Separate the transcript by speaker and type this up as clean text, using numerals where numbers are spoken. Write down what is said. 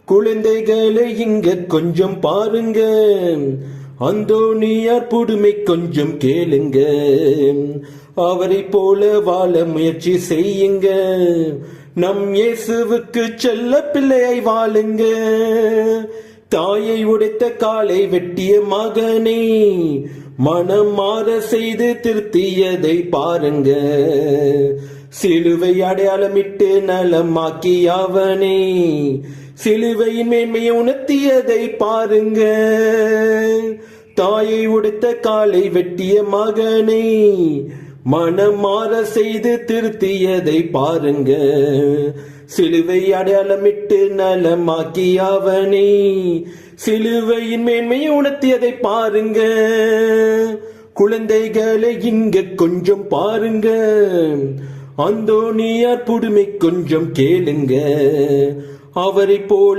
Speaker 1: குழந்தைகளை இங்க கொஞ்சம் பாருங்க, அந்தோனியார் புதுமை கொஞ்சம் கேளுங்க. அவரை போல வாழ முயற்சி செய்யுங்க, நம் இயேசுவுக்கு செல்ல பிள்ளையை வாழுங்க. தாயை உடைத்த காலை வெட்டிய மகனே, மனம் மாற செய்து திருத்தியதை பாருங்க. சிலுவை அடையாளமிட்டு நலமாக்கி அவனே, சிலுவையின் மேன்மையை உணர்த்தியதை பாருங்க. தாயை உடைத்த காலை வெட்டிய மகனை, மனம் மாற செய்து திருத்தியதை பாருங்க. சிலுவை அடையாளமிட்டு நலமாக்கி அவனே, சிலுவையின் மேன்மையை உணர்த்தியதை பாருங்க. குழந்தைகளை இங்க கொஞ்சம் பாருங்க, அந்தோனியார் புதுமை கொஞ்சம் கேளுங்க. அவரை போல்